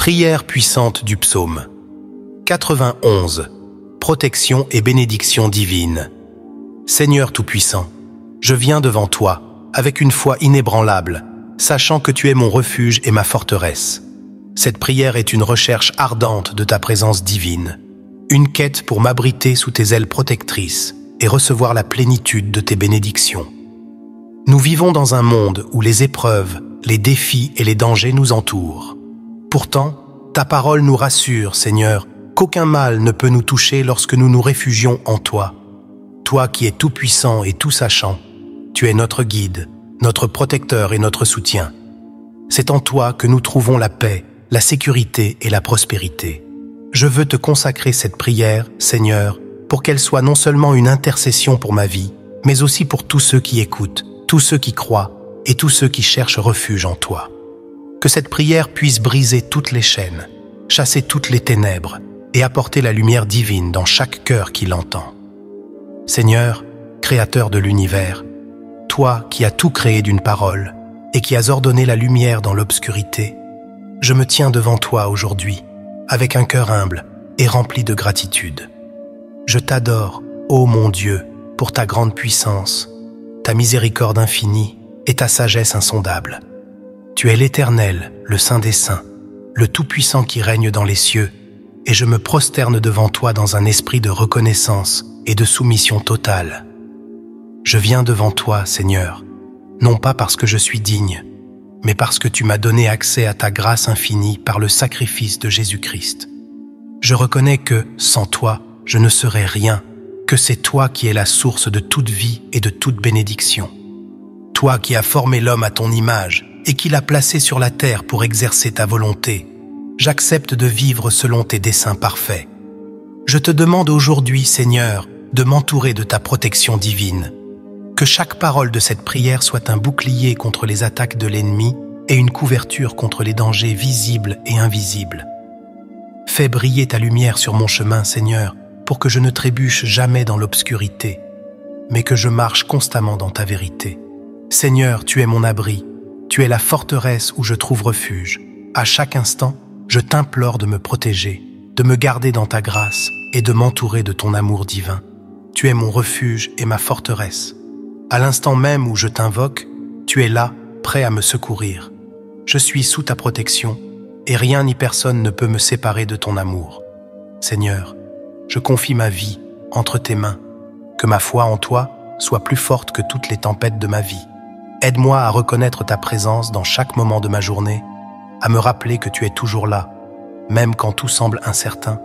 Prière puissante du psaume 91. Protection et bénédiction divine. Seigneur Tout-Puissant, je viens devant toi avec une foi inébranlable, sachant que tu es mon refuge et ma forteresse. Cette prière est une recherche ardente de ta présence divine, une quête pour m'abriter sous tes ailes protectrices et recevoir la plénitude de tes bénédictions. Nous vivons dans un monde où les épreuves, les défis et les dangers nous entourent. Pourtant, ta parole nous rassure, Seigneur, qu'aucun mal ne peut nous toucher lorsque nous nous réfugions en toi. Toi qui es tout-puissant et tout-sachant, tu es notre guide, notre protecteur et notre soutien. C'est en toi que nous trouvons la paix, la sécurité et la prospérité. Je veux te consacrer cette prière, Seigneur, pour qu'elle soit non seulement une intercession pour ma vie, mais aussi pour tous ceux qui écoutent, tous ceux qui croient et tous ceux qui cherchent refuge en toi. Que cette prière puisse briser toutes les chaînes, chasser toutes les ténèbres et apporter la lumière divine dans chaque cœur qui l'entend. Seigneur, Créateur de l'univers, toi qui as tout créé d'une parole et qui as ordonné la lumière dans l'obscurité, je me tiens devant toi aujourd'hui avec un cœur humble et rempli de gratitude. Je t'adore, ô mon Dieu, pour ta grande puissance, ta miséricorde infinie et ta sagesse insondable. Tu es l'Éternel, le Saint des Saints, le Tout-Puissant qui règne dans les cieux, et je me prosterne devant toi dans un esprit de reconnaissance et de soumission totale. Je viens devant toi, Seigneur, non pas parce que je suis digne, mais parce que tu m'as donné accès à ta grâce infinie par le sacrifice de Jésus-Christ. Je reconnais que, sans toi, je ne serais rien, que c'est toi qui es la source de toute vie et de toute bénédiction. Toi qui as formé l'homme à ton image et qui l'as placé sur la terre pour exercer ta volonté, j'accepte de vivre selon tes desseins parfaits. Je te demande aujourd'hui, Seigneur, de m'entourer de ta protection divine. Que chaque parole de cette prière soit un bouclier contre les attaques de l'ennemi et une couverture contre les dangers visibles et invisibles. Fais briller ta lumière sur mon chemin, Seigneur, pour que je ne trébuche jamais dans l'obscurité, mais que je marche constamment dans ta vérité. Seigneur, tu es mon abri, tu es la forteresse où je trouve refuge. À chaque instant, je t'implore de me protéger, de me garder dans ta grâce et de m'entourer de ton amour divin. Tu es mon refuge et ma forteresse. À l'instant même où je t'invoque, tu es là, prêt à me secourir. Je suis sous ta protection et rien ni personne ne peut me séparer de ton amour. Seigneur, je confie ma vie entre tes mains. Que ma foi en toi soit plus forte que toutes les tempêtes de ma vie. Aide-moi à reconnaître ta présence dans chaque moment de ma journée, à me rappeler que tu es toujours là, même quand tout semble incertain.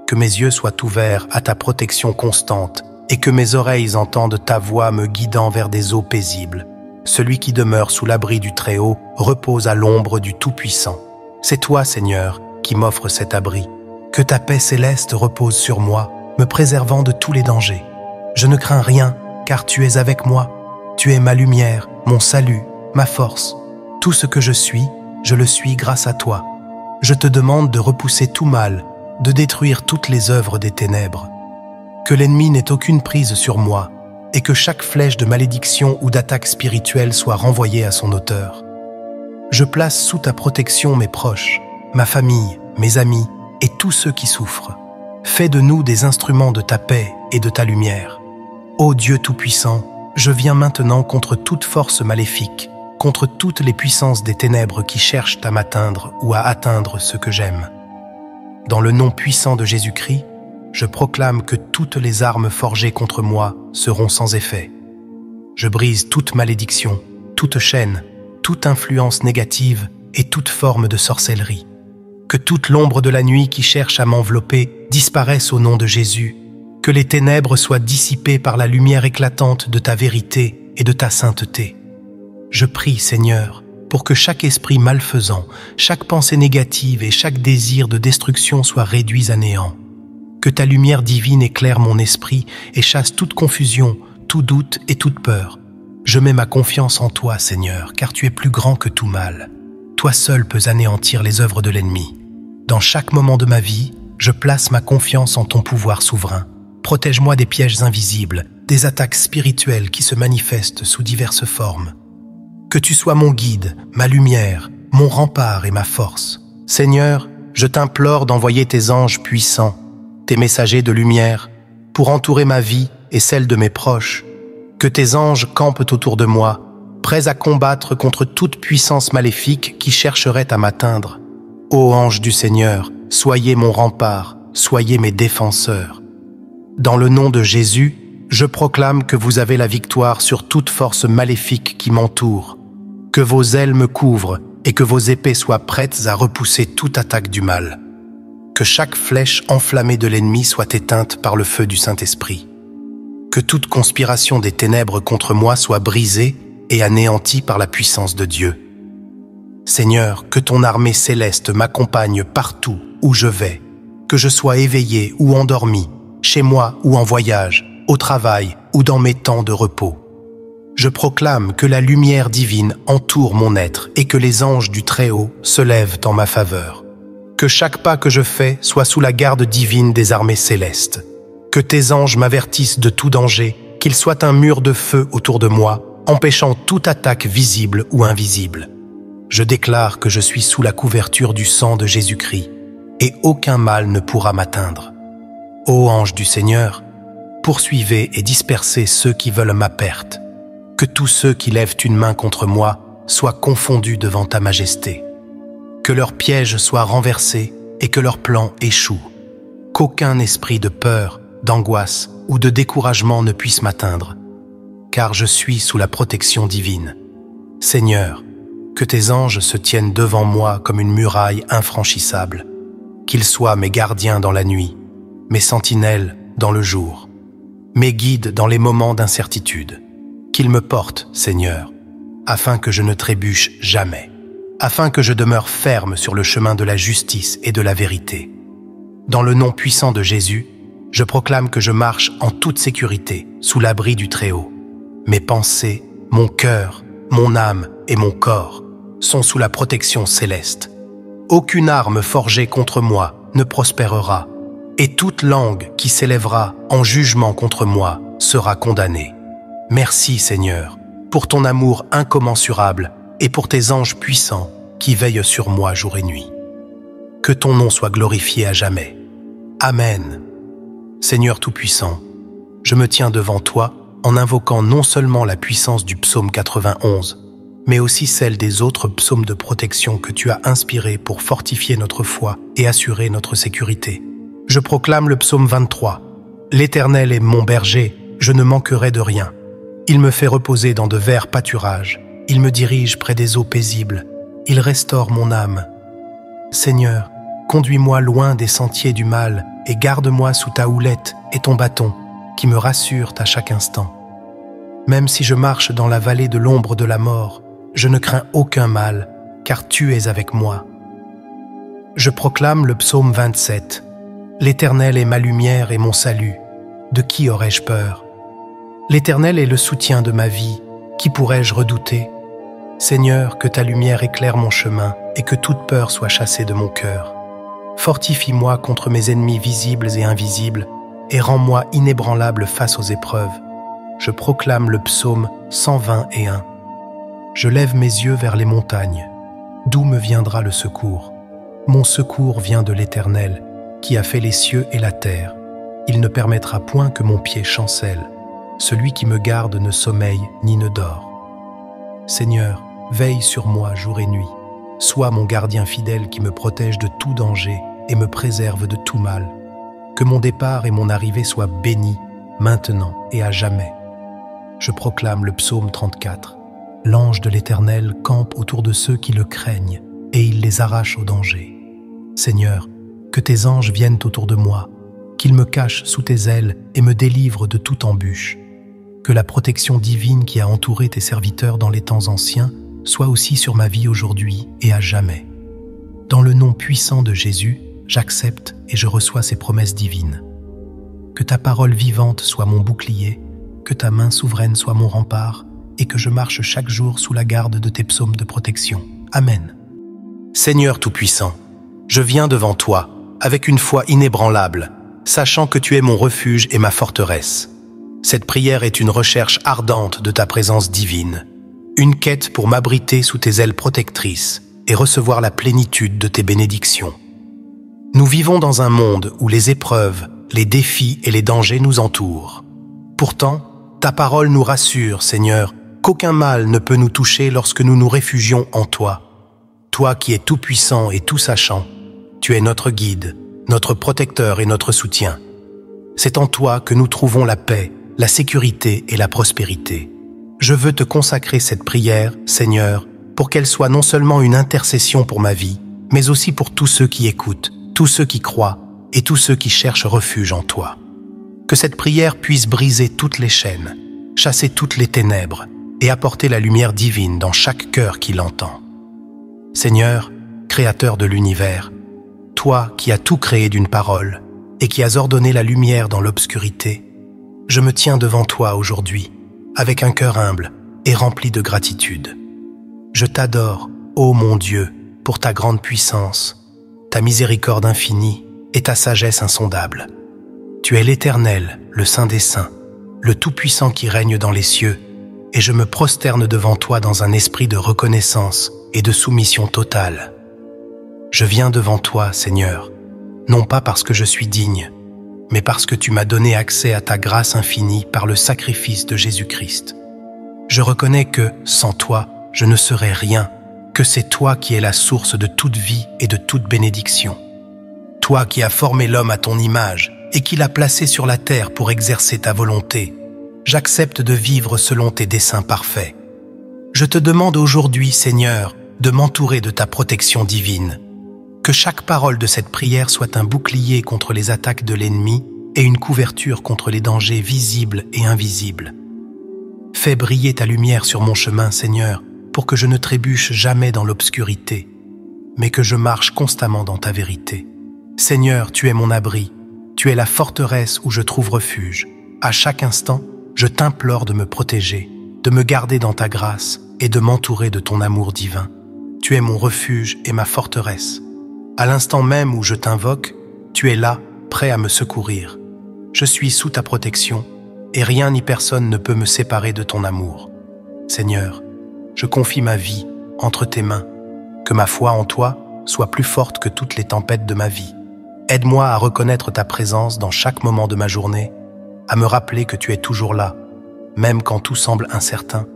Que mes yeux soient ouverts à ta protection constante et que mes oreilles entendent ta voix me guidant vers des eaux paisibles. Celui qui demeure sous l'abri du Très-Haut repose à l'ombre du Tout-Puissant. C'est toi, Seigneur, qui m'offres cet abri. Que ta paix céleste repose sur moi, me préservant de tous les dangers. Je ne crains rien, car tu es avec moi. Tu es ma lumière, mon salut, ma force. Tout ce que je suis, je le suis grâce à toi. Je te demande de repousser tout mal, de détruire toutes les œuvres des ténèbres. Que l'ennemi n'ait aucune prise sur moi et que chaque flèche de malédiction ou d'attaque spirituelle soit renvoyée à son auteur. Je place sous ta protection mes proches, ma famille, mes amis et tous ceux qui souffrent. Fais de nous des instruments de ta paix et de ta lumière. Ô Dieu Tout-Puissant, je viens maintenant contre toute force maléfique, contre toutes les puissances des ténèbres qui cherchent à m'atteindre ou à atteindre ce que j'aime. Dans le nom puissant de Jésus-Christ, je proclame que toutes les armes forgées contre moi seront sans effet. Je brise toute malédiction, toute chaîne, toute influence négative et toute forme de sorcellerie. Que toute l'ombre de la nuit qui cherche à m'envelopper disparaisse au nom de Jésus. Que les ténèbres soient dissipées par la lumière éclatante de ta vérité et de ta sainteté. Je prie, Seigneur, pour que chaque esprit malfaisant, chaque pensée négative et chaque désir de destruction soient réduits à néant. Que ta lumière divine éclaire mon esprit et chasse toute confusion, tout doute et toute peur. Je mets ma confiance en toi, Seigneur, car tu es plus grand que tout mal. Toi seul peux anéantir les œuvres de l'ennemi. Dans chaque moment de ma vie, je place ma confiance en ton pouvoir souverain. Protège-moi des pièges invisibles, des attaques spirituelles qui se manifestent sous diverses formes. Que tu sois mon guide, ma lumière, mon rempart et ma force. Seigneur, je t'implore d'envoyer tes anges puissants, tes messagers de lumière, pour entourer ma vie et celle de mes proches. Que tes anges campent autour de moi, prêts à combattre contre toute puissance maléfique qui chercherait à m'atteindre. Ô anges du Seigneur, soyez mon rempart, soyez mes défenseurs. Dans le nom de Jésus, je proclame que vous avez la victoire sur toute force maléfique qui m'entoure. Que vos ailes me couvrent et que vos épées soient prêtes à repousser toute attaque du mal. Que chaque flèche enflammée de l'ennemi soit éteinte par le feu du Saint-Esprit. Que toute conspiration des ténèbres contre moi soit brisée et anéantie par la puissance de Dieu. Seigneur, que ton armée céleste m'accompagne partout où je vais, que je sois éveillé ou endormi, chez moi ou en voyage, au travail ou dans mes temps de repos. Je proclame que la lumière divine entoure mon être et que les anges du Très-Haut se lèvent en ma faveur. Que chaque pas que je fais soit sous la garde divine des armées célestes. Que tes anges m'avertissent de tout danger, qu'il soit un mur de feu autour de moi, empêchant toute attaque visible ou invisible. Je déclare que je suis sous la couverture du sang de Jésus-Christ, et aucun mal ne pourra m'atteindre. Ô anges du Seigneur, poursuivez et dispersez ceux qui veulent ma perte. Que tous ceux qui lèvent une main contre moi soient confondus devant ta majesté. Que leurs pièges soient renversés et que leurs plans échouent. Qu'aucun esprit de peur, d'angoisse ou de découragement ne puisse m'atteindre, car je suis sous la protection divine. Seigneur, que tes anges se tiennent devant moi comme une muraille infranchissable, qu'ils soient mes gardiens dans la nuit, mes sentinelles dans le jour, mes guides dans les moments d'incertitude. Qu'ils me portent, Seigneur, afin que je ne trébuche jamais, afin que je demeure ferme sur le chemin de la justice et de la vérité. Dans le nom puissant de Jésus, je proclame que je marche en toute sécurité, sous l'abri du Très-Haut. Mes pensées, mon cœur, mon âme et mon corps sont sous la protection céleste. Aucune arme forgée contre moi ne prospérera, et toute langue qui s'élèvera en jugement contre moi sera condamnée. Merci, Seigneur, pour ton amour incommensurable et pour tes anges puissants qui veillent sur moi jour et nuit. Que ton nom soit glorifié à jamais. Amen. Seigneur Tout-Puissant, je me tiens devant toi en invoquant non seulement la puissance du psaume 91, mais aussi celle des autres psaumes de protection que tu as inspirés pour fortifier notre foi et assurer notre sécurité. Je proclame le psaume 23. L'Éternel est mon berger, je ne manquerai de rien. Il me fait reposer dans de verts pâturages. Il me dirige près des eaux paisibles. Il restaure mon âme. Seigneur, conduis-moi loin des sentiers du mal et garde-moi sous ta houlette et ton bâton qui me rassurent à chaque instant. Même si je marche dans la vallée de l'ombre de la mort, je ne crains aucun mal, car tu es avec moi. Je proclame le psaume 27. L'Éternel est ma lumière et mon salut. De qui aurais-je peur ? L'Éternel est le soutien de ma vie. Qui pourrais-je redouter ? Seigneur, que ta lumière éclaire mon chemin et que toute peur soit chassée de mon cœur. Fortifie-moi contre mes ennemis visibles et invisibles et rends-moi inébranlable face aux épreuves. Je proclame le psaume 121. Je lève mes yeux vers les montagnes. D'où me viendra le secours ? Mon secours vient de l'Éternel, qui a fait les cieux et la terre. Il ne permettra point que mon pied chancelle. Celui qui me garde ne sommeille ni ne dort. Seigneur, veille sur moi jour et nuit. Sois mon gardien fidèle qui me protège de tout danger et me préserve de tout mal. Que mon départ et mon arrivée soient bénis, maintenant et à jamais. Je proclame le psaume 34. L'ange de l'Éternel campe autour de ceux qui le craignent, et il les arrache au danger. Seigneur, que tes anges viennent autour de moi, qu'ils me cachent sous tes ailes et me délivrent de toute embûche. Que la protection divine qui a entouré tes serviteurs dans les temps anciens soit aussi sur ma vie aujourd'hui et à jamais. Dans le nom puissant de Jésus, j'accepte et je reçois ces promesses divines. Que ta parole vivante soit mon bouclier, que ta main souveraine soit mon rempart, et que je marche chaque jour sous la garde de tes psaumes de protection. Amen. Seigneur Tout-Puissant, je viens devant toi, avec une foi inébranlable, sachant que tu es mon refuge et ma forteresse. Cette prière est une recherche ardente de ta présence divine, une quête pour m'abriter sous tes ailes protectrices et recevoir la plénitude de tes bénédictions. Nous vivons dans un monde où les épreuves, les défis et les dangers nous entourent. Pourtant, ta parole nous rassure, Seigneur, qu'aucun mal ne peut nous toucher lorsque nous nous réfugions en toi. Toi qui es tout-puissant et tout-sachant, tu es notre guide, notre protecteur et notre soutien. C'est en toi que nous trouvons la paix, la sécurité et la prospérité. Je veux te consacrer cette prière, Seigneur, pour qu'elle soit non seulement une intercession pour ma vie, mais aussi pour tous ceux qui écoutent, tous ceux qui croient et tous ceux qui cherchent refuge en toi. Que cette prière puisse briser toutes les chaînes, chasser toutes les ténèbres et apporter la lumière divine dans chaque cœur qui l'entend. Seigneur, Créateur de l'univers, toi qui as tout créé d'une parole et qui as ordonné la lumière dans l'obscurité, je me tiens devant toi aujourd'hui avec un cœur humble et rempli de gratitude. Je t'adore, ô mon Dieu, pour ta grande puissance, ta miséricorde infinie et ta sagesse insondable. Tu es l'Éternel, le Saint des Saints, le Tout-Puissant qui règne dans les cieux, et je me prosterne devant toi dans un esprit de reconnaissance et de soumission totale. Je viens devant toi, Seigneur, non pas parce que je suis digne, mais parce que tu m'as donné accès à ta grâce infinie par le sacrifice de Jésus-Christ. Je reconnais que, sans toi, je ne serais rien, que c'est toi qui es la source de toute vie et de toute bénédiction. Toi qui as formé l'homme à ton image et qui l'as placé sur la terre pour exercer ta volonté, j'accepte de vivre selon tes desseins parfaits. Je te demande aujourd'hui, Seigneur, de m'entourer de ta protection divine. Que chaque parole de cette prière soit un bouclier contre les attaques de l'ennemi et une couverture contre les dangers visibles et invisibles. Fais briller ta lumière sur mon chemin, Seigneur, pour que je ne trébuche jamais dans l'obscurité, mais que je marche constamment dans ta vérité. Seigneur, tu es mon abri, tu es la forteresse où je trouve refuge. À chaque instant, je t'implore de me protéger, de me garder dans ta grâce et de m'entourer de ton amour divin. Tu es mon refuge et ma forteresse. À l'instant même où je t'invoque, tu es là, prêt à me secourir. Je suis sous ta protection et rien ni personne ne peut me séparer de ton amour. Seigneur, je confie ma vie entre tes mains. Que ma foi en toi soit plus forte que toutes les tempêtes de ma vie. Aide-moi à reconnaître ta présence dans chaque moment de ma journée, à me rappeler que tu es toujours là, même quand tout semble incertain.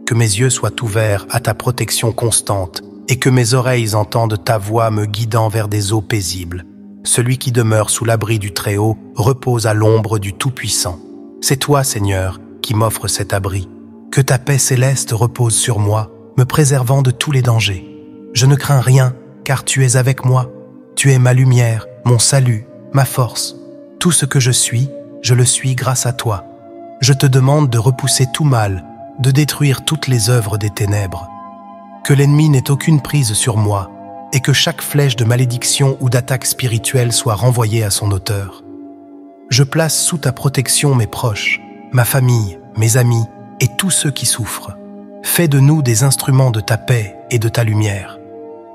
Que mes yeux soient ouverts à ta protection constante et que mes oreilles entendent ta voix me guidant vers des eaux paisibles. Celui qui demeure sous l'abri du Très-Haut repose à l'ombre du Tout-Puissant. C'est toi, Seigneur, qui m'offres cet abri. Que ta paix céleste repose sur moi, me préservant de tous les dangers. Je ne crains rien, car tu es avec moi. Tu es ma lumière, mon salut, ma force. Tout ce que je suis, je le suis grâce à toi. Je te demande de repousser tout mal, de détruire toutes les œuvres des ténèbres. Que l'ennemi n'ait aucune prise sur moi, et que chaque flèche de malédiction ou d'attaque spirituelle soit renvoyée à son auteur. Je place sous ta protection mes proches, ma famille, mes amis et tous ceux qui souffrent. Fais de nous des instruments de ta paix et de ta lumière.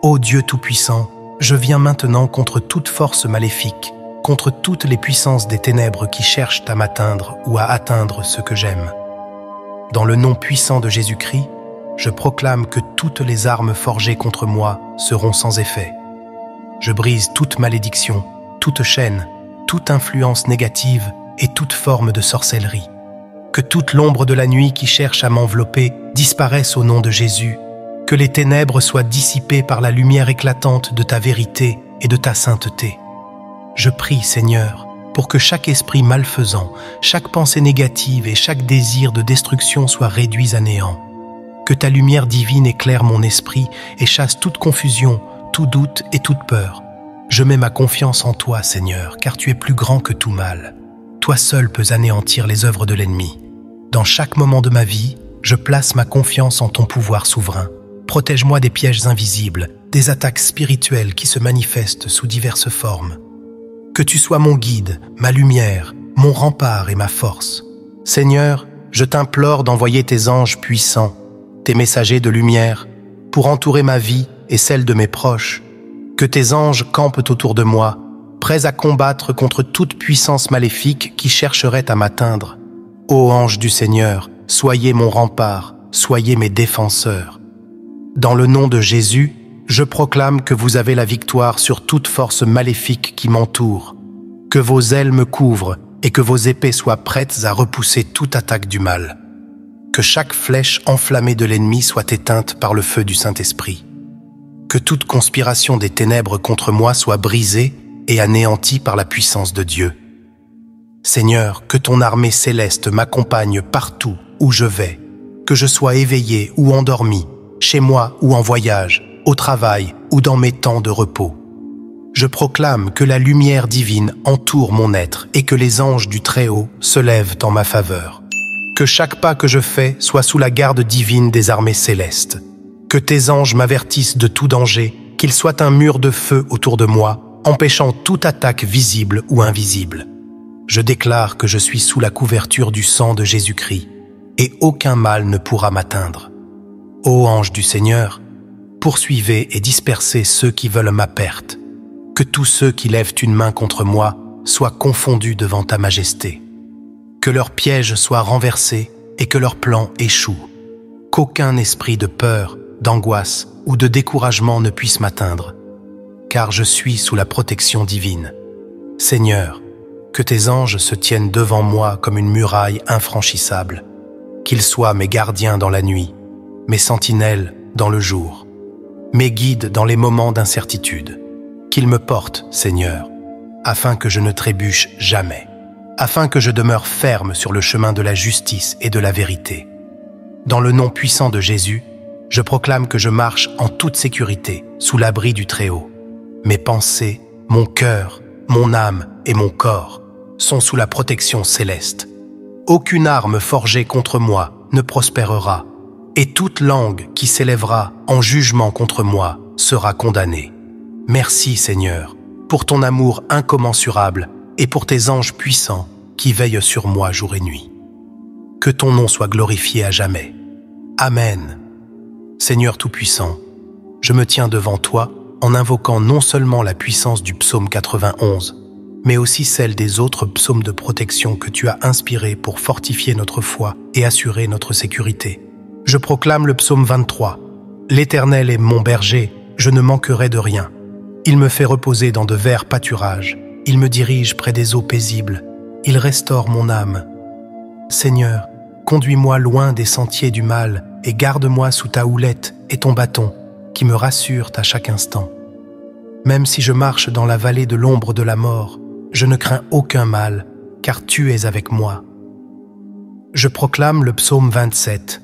Ô Dieu Tout-Puissant, je viens maintenant contre toute force maléfique, contre toutes les puissances des ténèbres qui cherchent à m'atteindre ou à atteindre ce que j'aime. Dans le nom puissant de Jésus-Christ, je proclame que toutes les armes forgées contre moi seront sans effet. Je brise toute malédiction, toute chaîne, toute influence négative et toute forme de sorcellerie. Que toute l'ombre de la nuit qui cherche à m'envelopper disparaisse au nom de Jésus. Que les ténèbres soient dissipées par la lumière éclatante de ta vérité et de ta sainteté. Je prie, Seigneur, pour que chaque esprit malfaisant, chaque pensée négative et chaque désir de destruction soient réduits à néant. Que ta lumière divine éclaire mon esprit et chasse toute confusion, tout doute et toute peur. Je mets ma confiance en toi, Seigneur, car tu es plus grand que tout mal. Toi seul peux anéantir les œuvres de l'ennemi. Dans chaque moment de ma vie, je place ma confiance en ton pouvoir souverain. Protège-moi des pièges invisibles, des attaques spirituelles qui se manifestent sous diverses formes. Que tu sois mon guide, ma lumière, mon rempart et ma force. Seigneur, je t'implore d'envoyer tes anges puissants, tes messagers de lumière, pour entourer ma vie et celle de mes proches. Que tes anges campent autour de moi, prêts à combattre contre toute puissance maléfique qui chercherait à m'atteindre. Ô anges du Seigneur, soyez mon rempart, soyez mes défenseurs. Dans le nom de Jésus, je proclame que vous avez la victoire sur toute force maléfique qui m'entoure, que vos ailes me couvrent et que vos épées soient prêtes à repousser toute attaque du mal. Que chaque flèche enflammée de l'ennemi soit éteinte par le feu du Saint-Esprit. Que toute conspiration des ténèbres contre moi soit brisée et anéantie par la puissance de Dieu. Seigneur, que ton armée céleste m'accompagne partout où je vais, que je sois éveillé ou endormi, chez moi ou en voyage, au travail ou dans mes temps de repos. Je proclame que la lumière divine entoure mon être et que les anges du Très-Haut se lèvent en ma faveur. Que chaque pas que je fais soit sous la garde divine des armées célestes. Que tes anges m'avertissent de tout danger, qu'il soit un mur de feu autour de moi, empêchant toute attaque visible ou invisible. Je déclare que je suis sous la couverture du sang de Jésus-Christ, et aucun mal ne pourra m'atteindre. Ô ange du Seigneur, poursuivez et dispersez ceux qui veulent ma perte. Que tous ceux qui lèvent une main contre moi soient confondus devant ta majesté. Que leurs pièges soient renversés et que leurs plans échouent. Qu'aucun esprit de peur, d'angoisse ou de découragement ne puisse m'atteindre, car je suis sous la protection divine. Seigneur, que tes anges se tiennent devant moi comme une muraille infranchissable, qu'ils soient mes gardiens dans la nuit, mes sentinelles dans le jour, mes guides dans les moments d'incertitude, qu'ils me portent, Seigneur, afin que je ne trébuche jamais, afin que je demeure ferme sur le chemin de la justice et de la vérité. Dans le nom puissant de Jésus, je proclame que je marche en toute sécurité, sous l'abri du Très-Haut. Mes pensées, mon cœur, mon âme et mon corps sont sous la protection céleste. Aucune arme forgée contre moi ne prospérera, et toute langue qui s'élèvera en jugement contre moi sera condamnée. Merci, Seigneur, pour ton amour incommensurable et pour tes anges puissants qui veillent sur moi jour et nuit. Que ton nom soit glorifié à jamais. Amen. Seigneur Tout-Puissant, je me tiens devant toi en invoquant non seulement la puissance du psaume 91, mais aussi celle des autres psaumes de protection que tu as inspirés pour fortifier notre foi et assurer notre sécurité. Je proclame le psaume 23. L'Éternel est mon berger, je ne manquerai de rien. Il me fait reposer dans de verts pâturages, il me dirige près des eaux paisibles, il restaure mon âme. Seigneur, conduis-moi loin des sentiers du mal et garde-moi sous ta houlette et ton bâton, qui me rassurent à chaque instant. Même si je marche dans la vallée de l'ombre de la mort, je ne crains aucun mal, car tu es avec moi. Je proclame le psaume 27.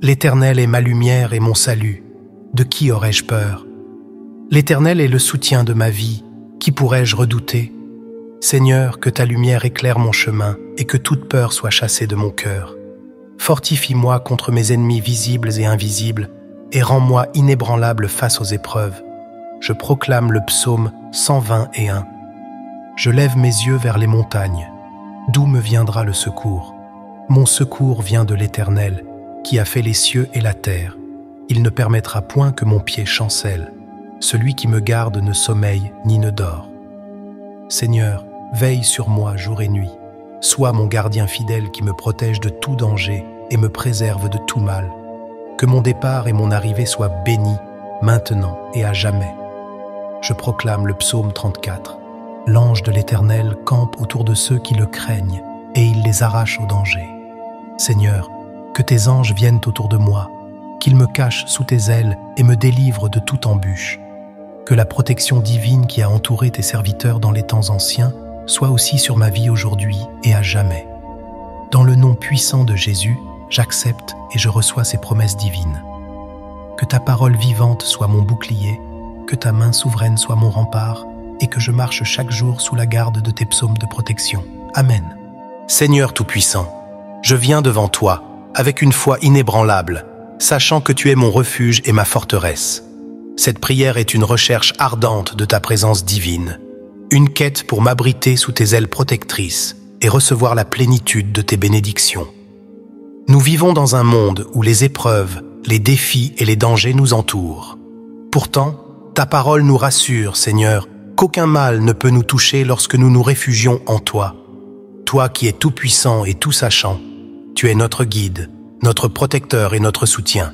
L'Éternel est ma lumière et mon salut. De qui aurais-je peur? L'Éternel est le soutien de ma vie. Qui pourrais-je redouter? Seigneur, que ta lumière éclaire mon chemin et que toute peur soit chassée de mon cœur. Fortifie-moi contre mes ennemis visibles et invisibles et rends-moi inébranlable face aux épreuves. Je proclame le psaume 121. Je lève mes yeux vers les montagnes. D'où me viendra le secours? Mon secours vient de l'Éternel, qui a fait les cieux et la terre. Il ne permettra point que mon pied chancelle. Celui qui me garde ne sommeille ni ne dort. Seigneur, veille sur moi jour et nuit. Sois mon gardien fidèle qui me protège de tout danger et me préserve de tout mal. Que mon départ et mon arrivée soient bénis, maintenant et à jamais. Je proclame le psaume 34. L'ange de l'Éternel campe autour de ceux qui le craignent, et il les arrache au danger. Seigneur, que tes anges viennent autour de moi, qu'ils me cachent sous tes ailes et me délivrent de toute embûche. Que la protection divine qui a entouré tes serviteurs dans les temps anciens soit aussi sur ma vie aujourd'hui et à jamais. Dans le nom puissant de Jésus, j'accepte et je reçois ces promesses divines. Que ta parole vivante soit mon bouclier, que ta main souveraine soit mon rempart, et que je marche chaque jour sous la garde de tes psaumes de protection. Amen. Seigneur Tout-Puissant, je viens devant toi avec une foi inébranlable, sachant que tu es mon refuge et ma forteresse. Cette prière est une recherche ardente de ta présence divine, une quête pour m'abriter sous tes ailes protectrices et recevoir la plénitude de tes bénédictions. Nous vivons dans un monde où les épreuves, les défis et les dangers nous entourent. Pourtant, ta parole nous rassure, Seigneur, qu'aucun mal ne peut nous toucher lorsque nous nous réfugions en toi. Toi qui es tout-puissant et tout-sachant, tu es notre guide, notre protecteur et notre soutien.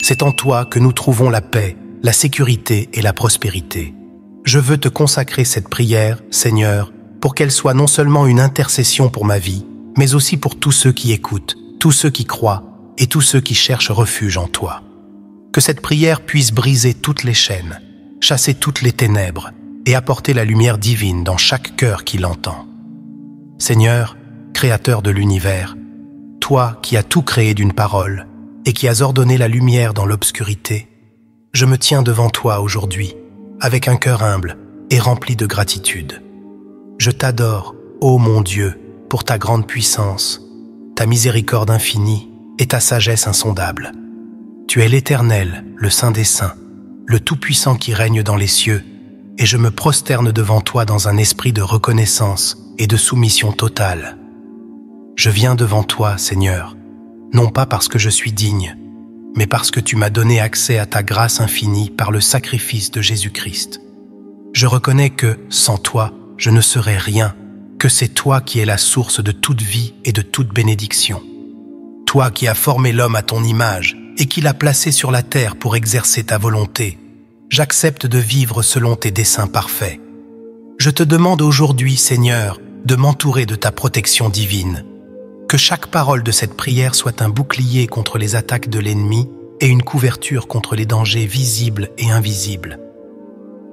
C'est en toi que nous trouvons la paix la sécurité et la prospérité. Je veux te consacrer cette prière, Seigneur, pour qu'elle soit non seulement une intercession pour ma vie, mais aussi pour tous ceux qui écoutent, tous ceux qui croient et tous ceux qui cherchent refuge en toi. Que cette prière puisse briser toutes les chaînes, chasser toutes les ténèbres et apporter la lumière divine dans chaque cœur qui l'entend. Seigneur, Créateur de l'univers, toi qui as tout créé d'une parole et qui as ordonné la lumière dans l'obscurité, je me tiens devant toi aujourd'hui avec un cœur humble et rempli de gratitude. Je t'adore, ô mon Dieu, pour ta grande puissance, ta miséricorde infinie et ta sagesse insondable. Tu es l'Éternel, le Saint des Saints, le Tout-Puissant qui règne dans les cieux, et je me prosterne devant toi dans un esprit de reconnaissance et de soumission totale. Je viens devant toi, Seigneur, non pas parce que je suis digne, mais parce que tu m'as donné accès à ta grâce infinie par le sacrifice de Jésus-Christ. Je reconnais que, sans toi, je ne serais rien, que c'est toi qui es la source de toute vie et de toute bénédiction. Toi qui as formé l'homme à ton image et qui l'as placé sur la terre pour exercer ta volonté, j'accepte de vivre selon tes desseins parfaits. Je te demande aujourd'hui, Seigneur, de m'entourer de ta protection divine. Que chaque parole de cette prière soit un bouclier contre les attaques de l'ennemi et une couverture contre les dangers visibles et invisibles.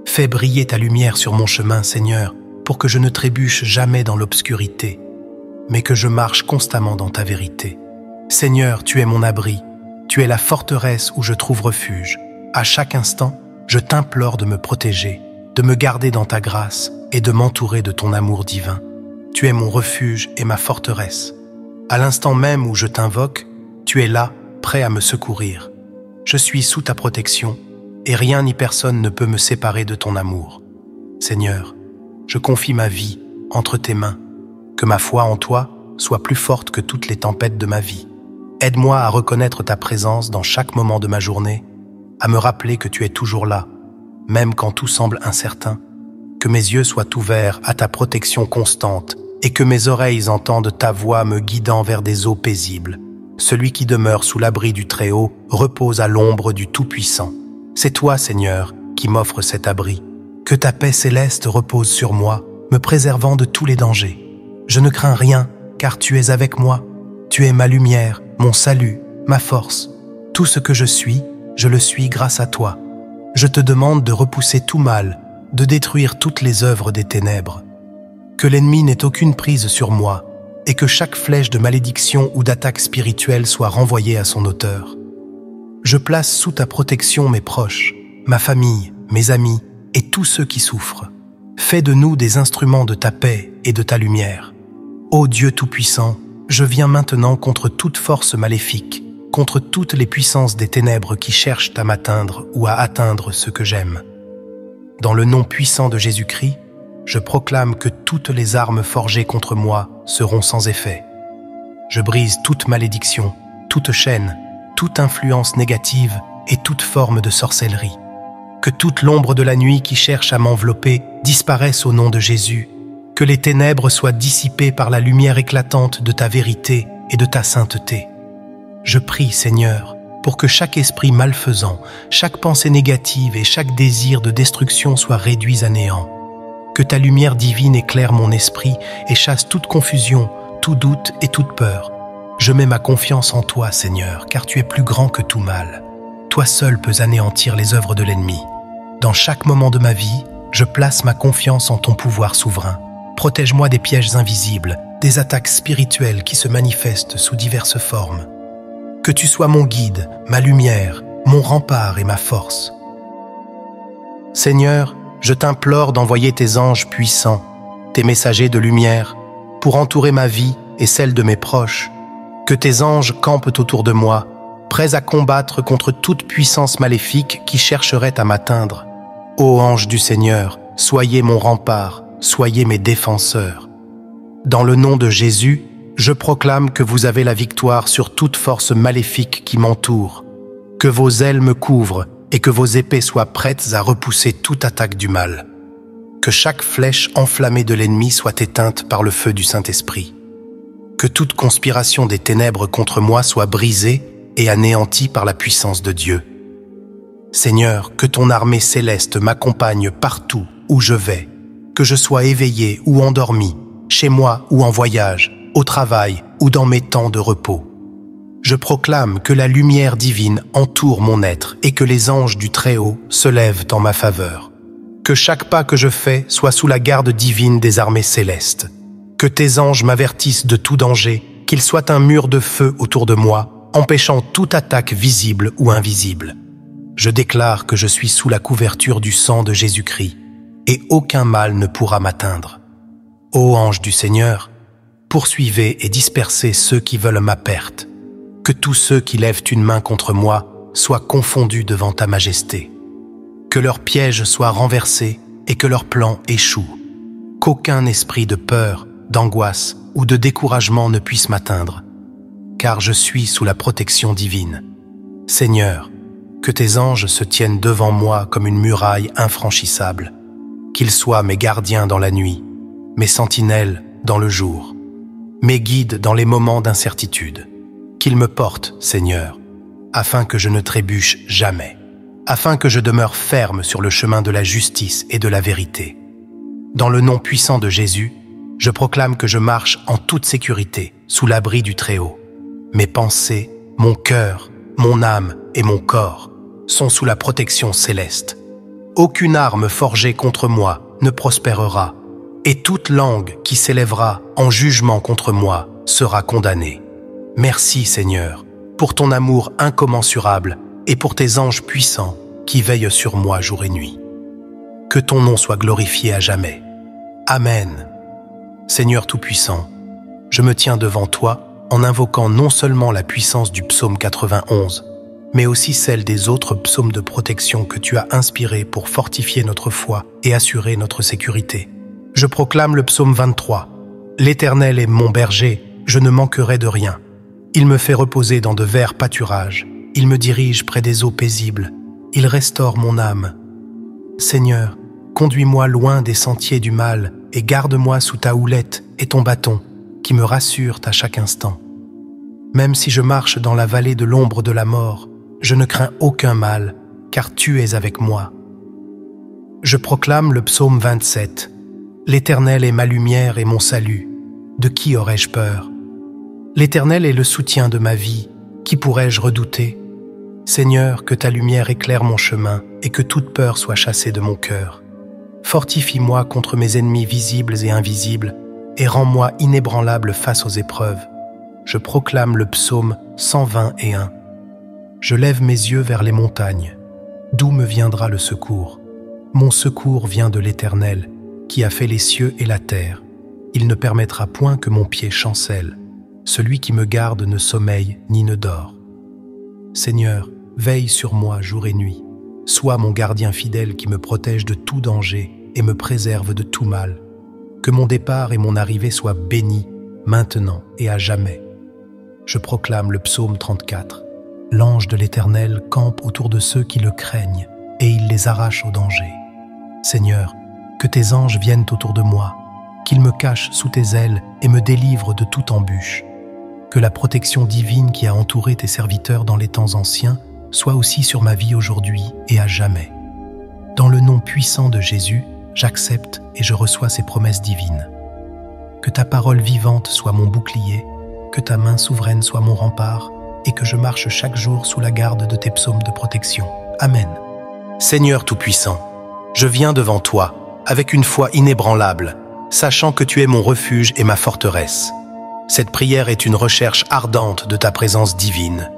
Fais briller ta lumière sur mon chemin, Seigneur, pour que je ne trébuche jamais dans l'obscurité, mais que je marche constamment dans ta vérité. Seigneur, tu es mon abri, tu es la forteresse où je trouve refuge. À chaque instant, je t'implore de me protéger, de me garder dans ta grâce et de m'entourer de ton amour divin. Tu es mon refuge et ma forteresse. À l'instant même où je t'invoque, tu es là, prêt à me secourir. Je suis sous ta protection, et rien ni personne ne peut me séparer de ton amour. Seigneur, je confie ma vie entre tes mains, que ma foi en toi soit plus forte que toutes les tempêtes de ma vie. Aide-moi à reconnaître ta présence dans chaque moment de ma journée, à me rappeler que tu es toujours là, même quand tout semble incertain, que mes yeux soient ouverts à ta protection constante et que mes oreilles entendent ta voix me guidant vers des eaux paisibles. Celui qui demeure sous l'abri du Très-Haut repose à l'ombre du Tout-Puissant. C'est toi, Seigneur, qui m'offres cet abri. Que ta paix céleste repose sur moi, me préservant de tous les dangers. Je ne crains rien, car tu es avec moi. Tu es ma lumière, mon salut, ma force. Tout ce que je suis, je le suis grâce à toi. Je te demande de repousser tout mal, de détruire toutes les œuvres des ténèbres. Que l'ennemi n'ait aucune prise sur moi et que chaque flèche de malédiction ou d'attaque spirituelle soit renvoyée à son auteur. Je place sous ta protection mes proches, ma famille, mes amis et tous ceux qui souffrent. Fais de nous des instruments de ta paix et de ta lumière. Ô Dieu Tout-Puissant, je viens maintenant contre toute force maléfique, contre toutes les puissances des ténèbres qui cherchent à m'atteindre ou à atteindre ceux que j'aime. Dans le nom puissant de Jésus-Christ, je proclame que toutes les armes forgées contre moi seront sans effet. Je brise toute malédiction, toute chaîne, toute influence négative et toute forme de sorcellerie. Que toute l'ombre de la nuit qui cherche à m'envelopper disparaisse au nom de Jésus. Que les ténèbres soient dissipées par la lumière éclatante de ta vérité et de ta sainteté. Je prie, Seigneur, pour que chaque esprit malfaisant, chaque pensée négative et chaque désir de destruction soient réduits à néant. Que ta lumière divine éclaire mon esprit et chasse toute confusion, tout doute et toute peur. Je mets ma confiance en toi, Seigneur, car tu es plus grand que tout mal. Toi seul peux anéantir les œuvres de l'ennemi. Dans chaque moment de ma vie, je place ma confiance en ton pouvoir souverain. Protège-moi des pièges invisibles, des attaques spirituelles qui se manifestent sous diverses formes. Que tu sois mon guide, ma lumière, mon rempart et ma force. Seigneur, je t'implore d'envoyer tes anges puissants, tes messagers de lumière, pour entourer ma vie et celle de mes proches. Que tes anges campent autour de moi, prêts à combattre contre toute puissance maléfique qui chercherait à m'atteindre. Ô anges du Seigneur, soyez mon rempart, soyez mes défenseurs. Dans le nom de Jésus, je proclame que vous avez la victoire sur toute force maléfique qui m'entoure. Que vos ailes me couvrent et que vos épées soient prêtes à repousser toute attaque du mal. Que chaque flèche enflammée de l'ennemi soit éteinte par le feu du Saint-Esprit. Que toute conspiration des ténèbres contre moi soit brisée et anéantie par la puissance de Dieu. Seigneur, que ton armée céleste m'accompagne partout où je vais, que je sois éveillé ou endormi, chez moi ou en voyage, au travail ou dans mes temps de repos. Je proclame que la lumière divine entoure mon être et que les anges du Très-Haut se lèvent en ma faveur. Que chaque pas que je fais soit sous la garde divine des armées célestes. Que tes anges m'avertissent de tout danger, qu'il soit un mur de feu autour de moi, empêchant toute attaque visible ou invisible. Je déclare que je suis sous la couverture du sang de Jésus-Christ, et aucun mal ne pourra m'atteindre. Ô anges du Seigneur, poursuivez et dispersez ceux qui veulent ma perte. Que tous ceux qui lèvent une main contre moi soient confondus devant ta majesté. Que leurs pièges soient renversés et que leurs plans échouent. Qu'aucun esprit de peur, d'angoisse ou de découragement ne puisse m'atteindre, car je suis sous la protection divine. Seigneur, que tes anges se tiennent devant moi comme une muraille infranchissable, qu'ils soient mes gardiens dans la nuit, mes sentinelles dans le jour, mes guides dans les moments d'incertitude. Qu'ils me portent, Seigneur, afin que je ne trébuche jamais, afin que je demeure ferme sur le chemin de la justice et de la vérité. Dans le nom puissant de Jésus, je proclame que je marche en toute sécurité, sous l'abri du Très-Haut. Mes pensées, mon cœur, mon âme et mon corps sont sous la protection céleste. Aucune arme forgée contre moi ne prospérera, et toute langue qui s'élèvera en jugement contre moi sera condamnée. Merci, Seigneur, pour ton amour incommensurable et pour tes anges puissants qui veillent sur moi jour et nuit. Que ton nom soit glorifié à jamais. Amen. Seigneur Tout-Puissant, je me tiens devant toi en invoquant non seulement la puissance du psaume 91, mais aussi celle des autres psaumes de protection que tu as inspirés pour fortifier notre foi et assurer notre sécurité. Je proclame le psaume 23. L'Éternel est mon berger, je ne manquerai de rien. Il me fait reposer dans de verts pâturages. Il me dirige près des eaux paisibles. Il restaure mon âme. Seigneur, conduis-moi loin des sentiers du mal et garde-moi sous ta houlette et ton bâton, qui me rassurent à chaque instant. Même si je marche dans la vallée de l'ombre de la mort, je ne crains aucun mal, car tu es avec moi. Je proclame le psaume 27. L'Éternel est ma lumière et mon salut. De qui aurais-je peur ? L'Éternel est le soutien de ma vie. Qui pourrais-je redouter ? Seigneur, que ta lumière éclaire mon chemin et que toute peur soit chassée de mon cœur. Fortifie-moi contre mes ennemis visibles et invisibles et rends-moi inébranlable face aux épreuves. Je proclame le psaume 121. Je lève mes yeux vers les montagnes. D'où me viendra le secours ? Mon secours vient de l'Éternel, qui a fait les cieux et la terre. Il ne permettra point que mon pied chancelle. Celui qui me garde ne sommeille ni ne dort. Seigneur, veille sur moi jour et nuit. Sois mon gardien fidèle qui me protège de tout danger et me préserve de tout mal. Que mon départ et mon arrivée soient bénis, maintenant et à jamais. Je proclame le psaume 34. L'ange de l'Éternel campe autour de ceux qui le craignent, et il les arrache au danger. Seigneur, que tes anges viennent autour de moi, qu'ils me cachent sous tes ailes et me délivrent de toute embûche. Que la protection divine qui a entouré tes serviteurs dans les temps anciens soit aussi sur ma vie aujourd'hui et à jamais. Dans le nom puissant de Jésus, j'accepte et je reçois ces promesses divines. Que ta parole vivante soit mon bouclier, que ta main souveraine soit mon rempart, et que je marche chaque jour sous la garde de tes psaumes de protection. Amen. Seigneur Tout-Puissant, je viens devant toi avec une foi inébranlable, sachant que tu es mon refuge et ma forteresse. Cette prière est une recherche ardente de ta présence divine,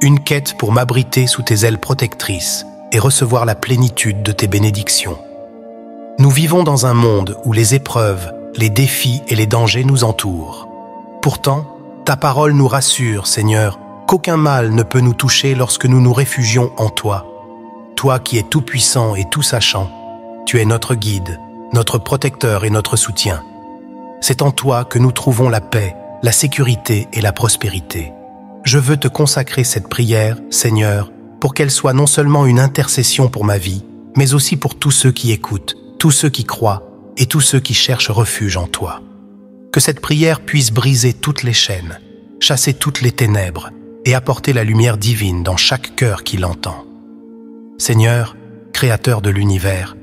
une quête pour m'abriter sous tes ailes protectrices et recevoir la plénitude de tes bénédictions. Nous vivons dans un monde où les épreuves, les défis et les dangers nous entourent. Pourtant, ta parole nous rassure, Seigneur, qu'aucun mal ne peut nous toucher lorsque nous nous réfugions en toi. Toi qui es tout-puissant et tout-sachant, tu es notre guide, notre protecteur et notre soutien. C'est en toi que nous trouvons la paix, la sécurité et la prospérité. Je veux te consacrer cette prière, Seigneur, pour qu'elle soit non seulement une intercession pour ma vie, mais aussi pour tous ceux qui écoutent, tous ceux qui croient et tous ceux qui cherchent refuge en toi. Que cette prière puisse briser toutes les chaînes, chasser toutes les ténèbres et apporter la lumière divine dans chaque cœur qui l'entend. Seigneur, Créateur de l'univers,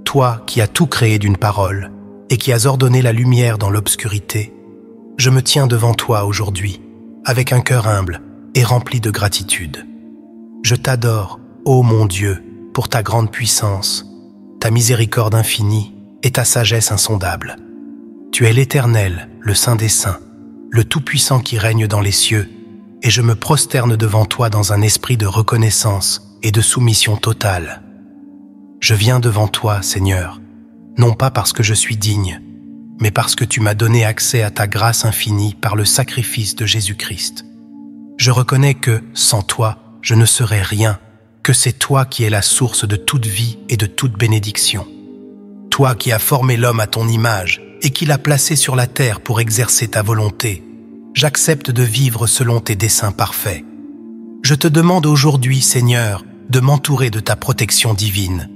toi qui as tout créé d'une parole et qui as ordonné la lumière dans l'obscurité, je me tiens devant toi aujourd'hui, avec un cœur humble et rempli de gratitude. Je t'adore, ô mon Dieu, pour ta grande puissance, ta miséricorde infinie et ta sagesse insondable. Tu es l'Éternel, le Saint des Saints, le Tout-Puissant qui règne dans les cieux, et je me prosterne devant toi dans un esprit de reconnaissance et de soumission totale. Je viens devant toi, Seigneur, non pas parce que je suis digne, mais parce que tu m'as donné accès à ta grâce infinie par le sacrifice de Jésus-Christ. Je reconnais que, sans toi, je ne serais rien, que c'est toi qui es la source de toute vie et de toute bénédiction. Toi qui as formé l'homme à ton image et qui l'as placé sur la terre pour exercer ta volonté, j'accepte de vivre selon tes desseins parfaits. Je te demande aujourd'hui, Seigneur, de m'entourer de ta protection divine.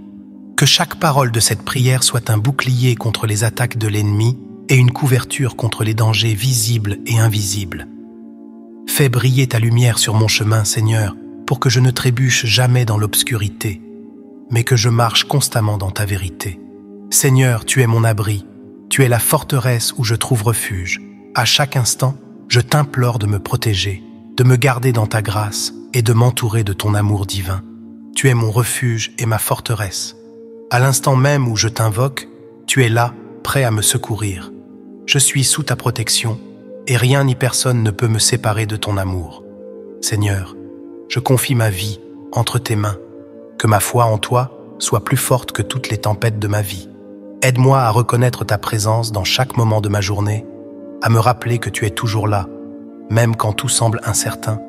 Que chaque parole de cette prière soit un bouclier contre les attaques de l'ennemi et une couverture contre les dangers visibles et invisibles. Fais briller ta lumière sur mon chemin, Seigneur, pour que je ne trébuche jamais dans l'obscurité, mais que je marche constamment dans ta vérité. Seigneur, tu es mon abri, tu es la forteresse où je trouve refuge. À chaque instant, je t'implore de me protéger, de me garder dans ta grâce et de m'entourer de ton amour divin. Tu es mon refuge et ma forteresse. À l'instant même où je t'invoque, tu es là, prêt à me secourir. Je suis sous ta protection et rien ni personne ne peut me séparer de ton amour. Seigneur, je confie ma vie entre tes mains. Que ma foi en toi soit plus forte que toutes les tempêtes de ma vie. Aide-moi à reconnaître ta présence dans chaque moment de ma journée, à me rappeler que tu es toujours là, même quand tout semble incertain.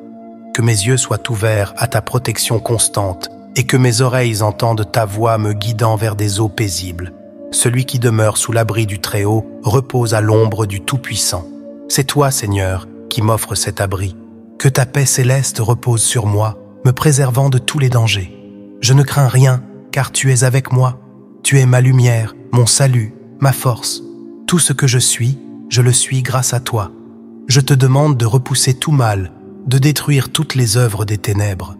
Que mes yeux soient ouverts à ta protection constante et que mes oreilles entendent ta voix me guidant vers des eaux paisibles. Celui qui demeure sous l'abri du Très-Haut repose à l'ombre du Tout-Puissant. C'est toi, Seigneur, qui m'offres cet abri. Que ta paix céleste repose sur moi, me préservant de tous les dangers. Je ne crains rien, car tu es avec moi. Tu es ma lumière, mon salut, ma force. Tout ce que je suis, je le suis grâce à toi. Je te demande de repousser tout mal, de détruire toutes les œuvres des ténèbres.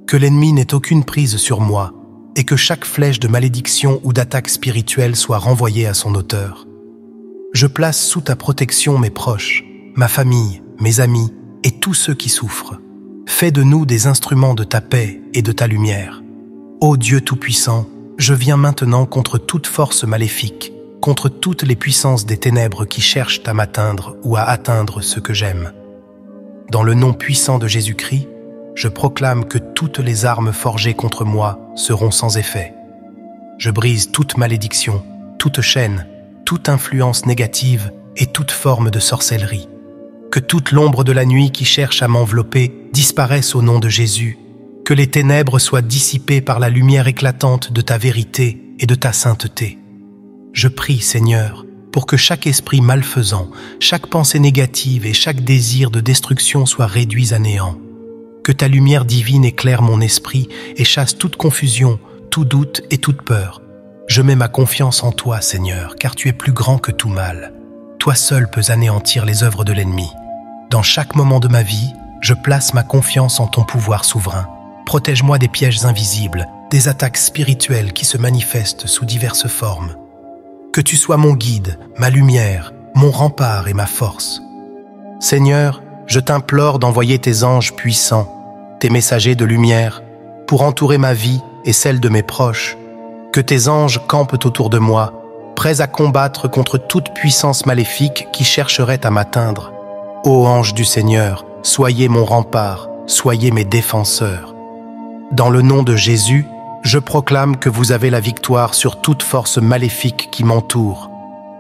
Que l'ennemi n'ait aucune prise sur moi, et que chaque flèche de malédiction ou d'attaque spirituelle soit renvoyée à son auteur. Je place sous ta protection mes proches, ma famille, mes amis et tous ceux qui souffrent. Fais de nous des instruments de ta paix et de ta lumière. Ô Dieu Tout-Puissant, je viens maintenant contre toute force maléfique, contre toutes les puissances des ténèbres qui cherchent à m'atteindre ou à atteindre ce que j'aime. Dans le nom puissant de Jésus-Christ, je proclame que toutes les armes forgées contre moi seront sans effet. Je brise toute malédiction, toute chaîne, toute influence négative et toute forme de sorcellerie. Que toute l'ombre de la nuit qui cherche à m'envelopper disparaisse au nom de Jésus. Que les ténèbres soient dissipées par la lumière éclatante de ta vérité et de ta sainteté. Je prie, Seigneur, pour que chaque esprit malfaisant, chaque pensée négative et chaque désir de destruction soient réduits à néant. Que ta lumière divine éclaire mon esprit et chasse toute confusion, tout doute et toute peur. Je mets ma confiance en toi, Seigneur, car tu es plus grand que tout mal. Toi seul peux anéantir les œuvres de l'ennemi. Dans chaque moment de ma vie, je place ma confiance en ton pouvoir souverain. Protège-moi des pièges invisibles, des attaques spirituelles qui se manifestent sous diverses formes. Que tu sois mon guide, ma lumière, mon rempart et ma force. Seigneur, je t'implore d'envoyer tes anges puissants, tes messagers de lumière, pour entourer ma vie et celle de mes proches. Que tes anges campent autour de moi, prêts à combattre contre toute puissance maléfique qui chercherait à m'atteindre. Ô anges du Seigneur, soyez mon rempart, soyez mes défenseurs. Dans le nom de Jésus, je proclame que vous avez la victoire sur toute force maléfique qui m'entoure.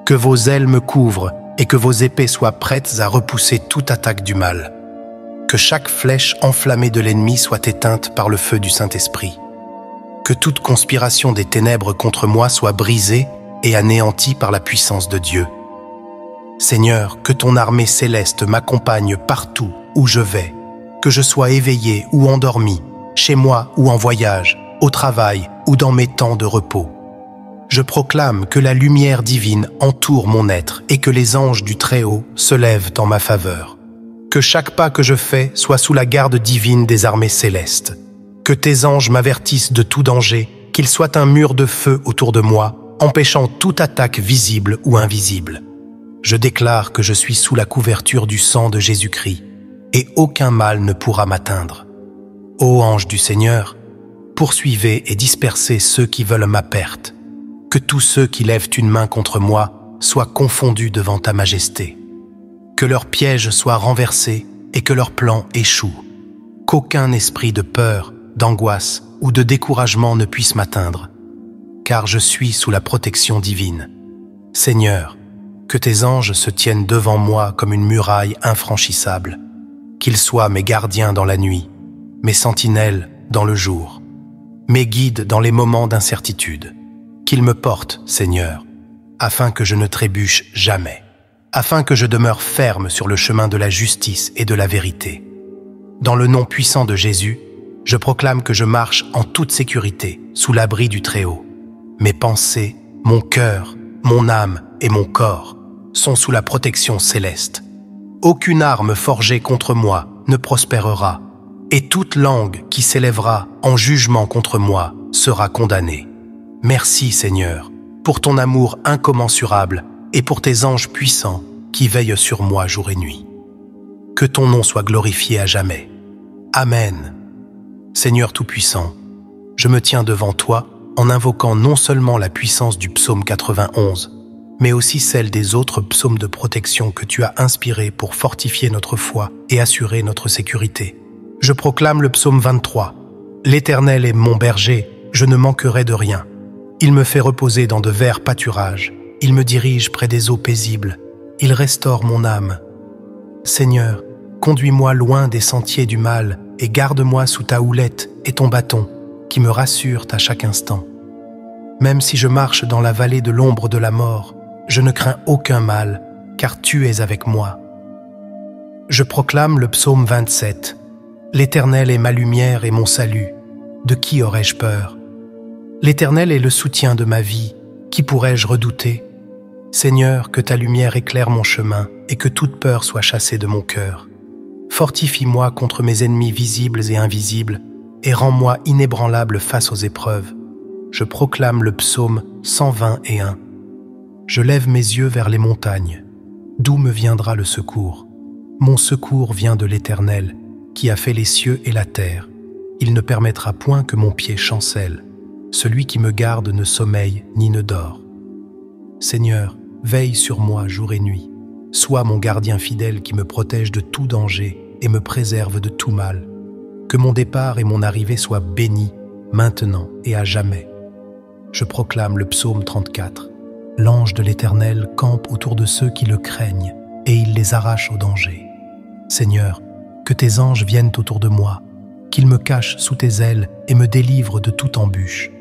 Que vos ailes me couvrent et que vos épées soient prêtes à repousser toute attaque du mal. Que chaque flèche enflammée de l'ennemi soit éteinte par le feu du Saint-Esprit. Que toute conspiration des ténèbres contre moi soit brisée et anéantie par la puissance de Dieu. Seigneur, que ton armée céleste m'accompagne partout où je vais, que je sois éveillé ou endormi, chez moi ou en voyage, au travail ou dans mes temps de repos. Je proclame que la lumière divine entoure mon être et que les anges du Très-Haut se lèvent en ma faveur. Que chaque pas que je fais soit sous la garde divine des armées célestes. Que tes anges m'avertissent de tout danger, qu'il soit un mur de feu autour de moi, empêchant toute attaque visible ou invisible. Je déclare que je suis sous la couverture du sang de Jésus-Christ, et aucun mal ne pourra m'atteindre. Ô ange du Seigneur, poursuivez et dispersez ceux qui veulent ma perte. Que tous ceux qui lèvent une main contre moi soient confondus devant ta majesté. Que leurs pièges soient renversés et que leurs plans échouent. Qu'aucun esprit de peur, d'angoisse ou de découragement ne puisse m'atteindre, car je suis sous la protection divine. Seigneur, que tes anges se tiennent devant moi comme une muraille infranchissable, qu'ils soient mes gardiens dans la nuit, mes sentinelles dans le jour, mes guides dans les moments d'incertitude, qu'ils me portent, Seigneur, afin que je ne trébuche jamais, afin que je demeure ferme sur le chemin de la justice et de la vérité. Dans le nom puissant de Jésus, je proclame que je marche en toute sécurité, sous l'abri du Très-Haut. Mes pensées, mon cœur, mon âme et mon corps sont sous la protection céleste. Aucune arme forgée contre moi ne prospérera, et toute langue qui s'élèvera en jugement contre moi sera condamnée. Merci, Seigneur, pour ton amour incommensurable et pour tes anges puissants qui veillent sur moi jour et nuit. Que ton nom soit glorifié à jamais. Amen. Seigneur Tout-Puissant, je me tiens devant toi en invoquant non seulement la puissance du psaume 91, mais aussi celle des autres psaumes de protection que tu as inspirés pour fortifier notre foi et assurer notre sécurité. Je proclame le psaume 23. L'Éternel est mon berger, je ne manquerai de rien. Il me fait reposer dans de verts pâturages, il me dirige près des eaux paisibles, il restaure mon âme. Seigneur, conduis-moi loin des sentiers du mal et garde-moi sous ta houlette et ton bâton, qui me rassurent à chaque instant. Même si je marche dans la vallée de l'ombre de la mort, je ne crains aucun mal, car tu es avec moi. Je proclame le psaume 27. L'Éternel est ma lumière et mon salut. De qui aurais-je peur? L'Éternel est le soutien de ma vie. Qui pourrais-je redouter? Seigneur, que ta lumière éclaire mon chemin et que toute peur soit chassée de mon cœur. Fortifie-moi contre mes ennemis visibles et invisibles et rends-moi inébranlable face aux épreuves. Je proclame le psaume 121. Je lève mes yeux vers les montagnes. D'où me viendra le secours? Mon secours vient de l'Éternel, qui a fait les cieux et la terre. Il ne permettra point que mon pied chancelle. Celui qui me garde ne sommeille ni ne dort. Seigneur, veille sur moi jour et nuit. Sois mon gardien fidèle qui me protège de tout danger et me préserve de tout mal. Que mon départ et mon arrivée soient bénis, maintenant et à jamais. Je proclame le psaume 34. L'ange de l'Éternel campe autour de ceux qui le craignent, et il les arrache au danger. Seigneur, que tes anges viennent autour de moi, qu'ils me cachent sous tes ailes et me délivrent de toute embûche.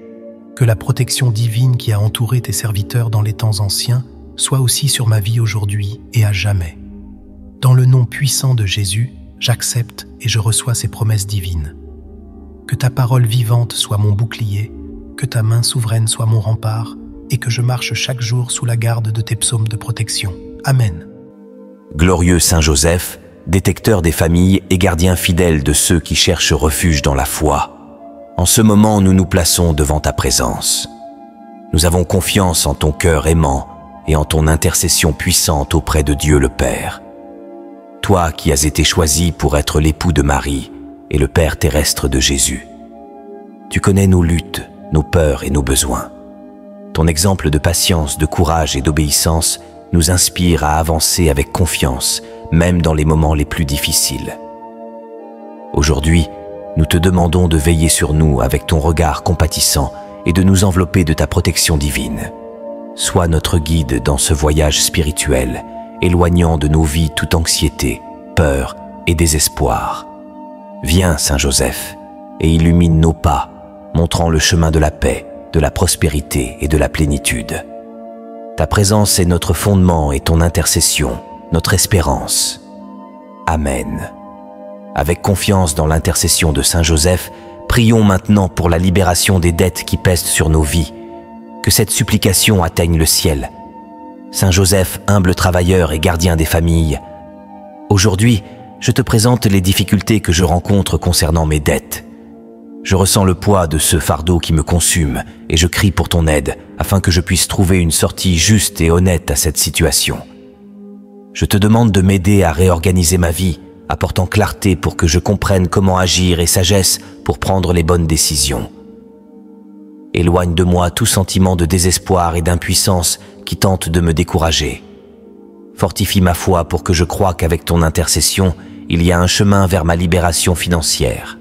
Que la protection divine qui a entouré tes serviteurs dans les temps anciens soit aussi sur ma vie aujourd'hui et à jamais. Dans le nom puissant de Jésus, j'accepte et je reçois ces promesses divines. Que ta parole vivante soit mon bouclier, que ta main souveraine soit mon rempart, et que je marche chaque jour sous la garde de tes psaumes de protection. Amen. Glorieux Saint Joseph, détecteur des familles et gardien fidèle de ceux qui cherchent refuge dans la foi, en ce moment nous nous plaçons devant ta présence. Nous avons confiance en ton cœur aimant et en ton intercession puissante auprès de Dieu le Père. Toi qui as été choisi pour être l'époux de Marie et le Père terrestre de Jésus. Tu connais nos luttes, nos peurs et nos besoins. Ton exemple de patience, de courage et d'obéissance nous inspire à avancer avec confiance, même dans les moments les plus difficiles. Aujourd'hui, nous te demandons de veiller sur nous avec ton regard compatissant et de nous envelopper de ta protection divine. Sois notre guide dans ce voyage spirituel, éloignant de nos vies toute anxiété, peur et désespoir. Viens, Saint Joseph, et illumine nos pas, montrant le chemin de la paix, de la prospérité et de la plénitude. Ta présence est notre fondement et ton intercession, notre espérance. Amen. Avec confiance dans l'intercession de Saint Joseph, prions maintenant pour la libération des dettes qui pèsent sur nos vies. Que cette supplication atteigne le ciel. Saint Joseph, humble travailleur et gardien des familles, aujourd'hui, je te présente les difficultés que je rencontre concernant mes dettes. Je ressens le poids de ce fardeau qui me consume et je crie pour ton aide afin que je puisse trouver une sortie juste et honnête à cette situation. Je te demande de m'aider à réorganiser ma vie, apportant clarté pour que je comprenne comment agir et sagesse pour prendre les bonnes décisions. Éloigne de moi tout sentiment de désespoir et d'impuissance qui tente de me décourager. Fortifie ma foi pour que je croie qu'avec ton intercession, il y a un chemin vers ma libération financière.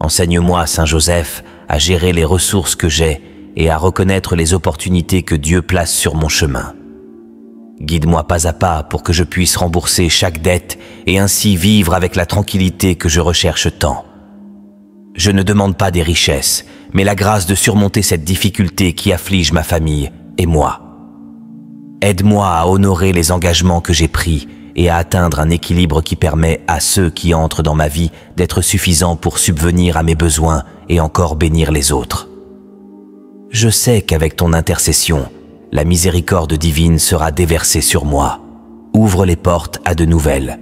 Enseigne-moi, Saint Joseph, à gérer les ressources que j'ai et à reconnaître les opportunités que Dieu place sur mon chemin. Guide-moi pas à pas pour que je puisse rembourser chaque dette et ainsi vivre avec la tranquillité que je recherche tant. Je ne demande pas des richesses, mais la grâce de surmonter cette difficulté qui afflige ma famille et moi. Aide-moi à honorer les engagements que j'ai pris et à atteindre un équilibre qui permet à ceux qui entrent dans ma vie d'être suffisants pour subvenir à mes besoins et encore bénir les autres. Je sais qu'avec ton intercession, la miséricorde divine sera déversée sur moi. Ouvre les portes à de nouvelles